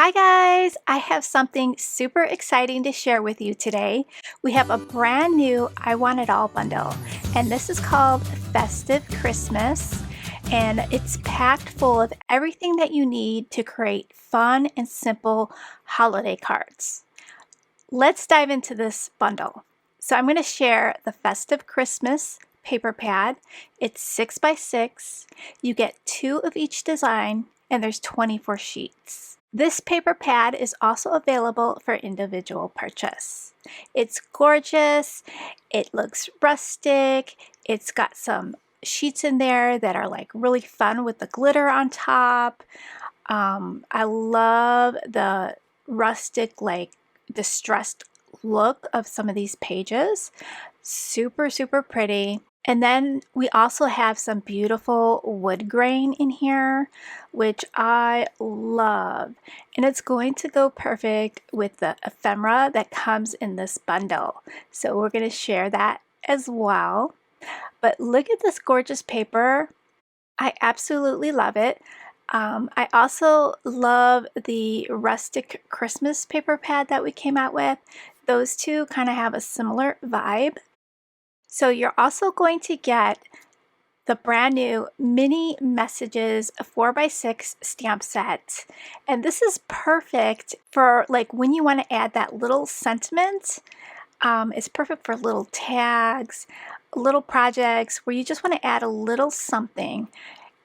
Hi guys, I have something super exciting to share with you today. We have a brand new I Want It All bundle, and this is called Festive Christmas, and it's packed full of everything that you need to create fun and simple holiday cards. Let's dive into this bundle. So I'm going to share the Festive Christmas paper pad. It's 6 by 6. You get 2 of each design, and there's 24 sheets. This paper pad is also available for individual purchase. It's gorgeous, it looks rustic, it's got some sheets in there that are like really fun with the glitter on top. I love the rustic, like distressed look of some of these pages. Super, super pretty. And then we also have some beautiful wood grain in here, which I love. And it's going to go perfect with the ephemera that comes in this bundle. So we're going to share that as well. But look at this gorgeous paper. I absolutely love it. I also love the rustic Christmas paper pad that we came out with. Those two kind of have a similar vibe. So you're also going to get the brand new mini messages 4x6 stamp set. And this is perfect for like when you want to add that little sentiment. It's perfect for little tags, little projects where you just want to add a little something.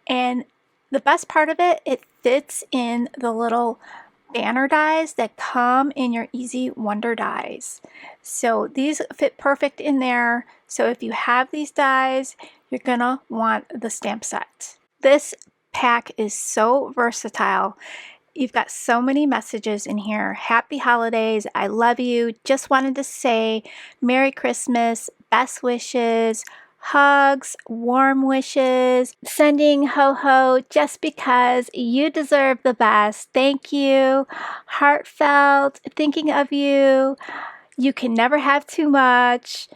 And the best part of it, it fits in the little banner dies that come in your Easy Wonder dies. So these fit perfect in there. So if you have these dies, you're gonna want the stamp set. This pack is so versatile. You've got so many messages in here. Happy holidays, I love you, just wanted to say Merry Christmas, best wishes, hugs, warm wishes, sending ho ho just because you deserve the best. Thank you. Heartfelt, thinking of you. You can never have too much.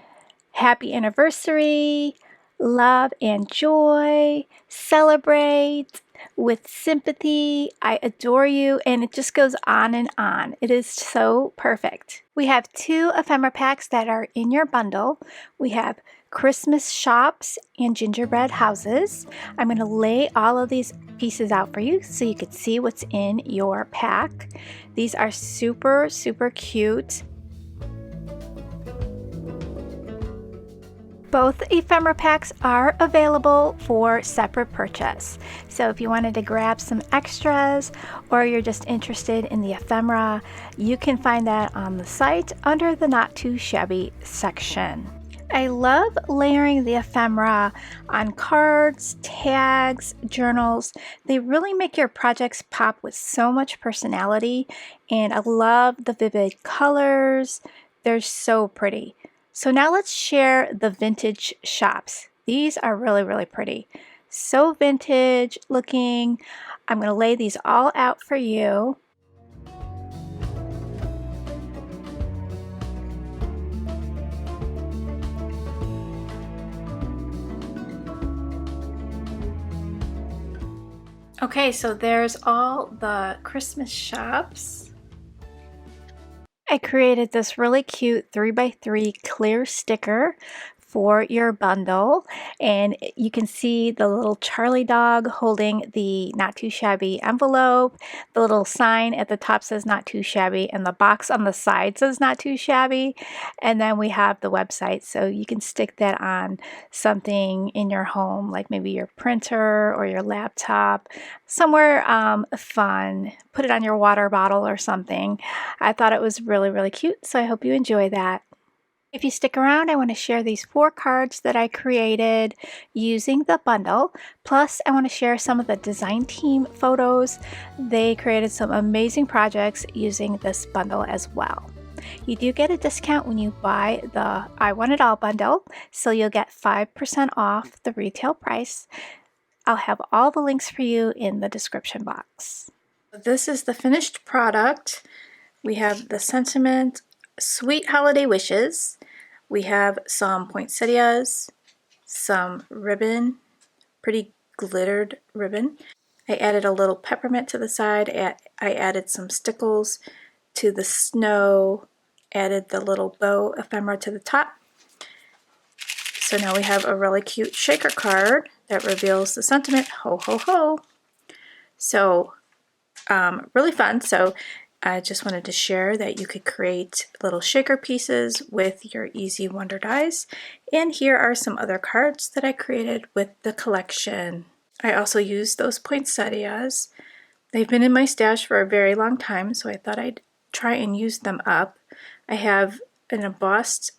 Happy anniversary. Love and joy. Celebrate with sympathy. I adore you. And it just goes on and on. It is so perfect. We have 2 ephemera packs that are in your bundle. We have Christmas shops and gingerbread houses. I'm going to lay all of these pieces out for you so you can see what's in your pack. These are super, super cute. Both ephemera packs are available for separate purchase. So if you wanted to grab some extras or you're just interested in the ephemera, you can find that on the site under the Not Too Shabby section. I love layering the ephemera on cards, tags, journals. They really make your projects pop with so much personality, and I love the vivid colors. They're so pretty. So now let's share the vintage shops. These are really, really pretty. So vintage looking. I'm going to lay these all out for you. Okay, so there's all the Christmas shops. I created this really cute 3x3 clear sticker for your bundle, and you can see the little Charlie dog holding the Not Too Shabby envelope. The little sign at the top says Not Too Shabby, and the box on the side says Not Too Shabby. And then we have the website, so you can stick that on something in your home, like maybe your printer or your laptop, somewhere fun. Put it on your water bottle or something. I thought it was really, really cute, so I hope you enjoy that. If you stick around, I want to share these 4 cards that I created using the bundle. Plus, I want to share some of the design team photos. They created some amazing projects using this bundle as well. You do get a discount when you buy the I Want It All bundle, so you'll get 5% off the retail price. I'll have all the links for you in the description box. This is the finished product. We have the sentiment, sweet holiday wishes. We have some poinsettias, some ribbon, pretty glittered ribbon, I added a little peppermint to the side. I added some stickles to the snow, added the little bow ephemera to the top. So now we have a really cute shaker card that reveals the sentiment, ho ho ho. So really fun. So I just wanted to share that you could create little shaker pieces with your Easy Wonder dies. And here are some other cards that I created with the collection. I also used those poinsettias. They've been in my stash for a very long time, so I thought I'd try and use them up. I have an embossed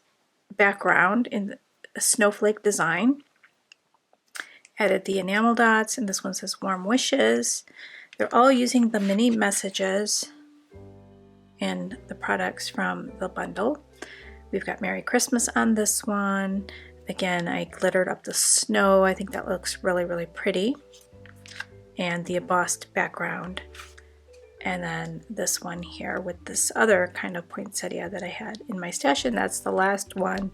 background in a snowflake design. Added the enamel dots, and this one says warm wishes. They're all using the mini messages and the products from the bundle. We've got Merry Christmas on this one. Again, I glittered up the snow. I think that looks really, really pretty. And the embossed background. And then this one here with this other kind of poinsettia that I had in my stash, and that's the last one.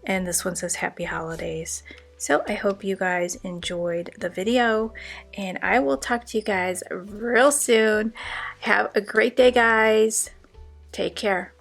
And this one says Happy Holidays. So I hope you guys enjoyed the video, and I will talk to you guys real soon. Have a great day, guys. Take care.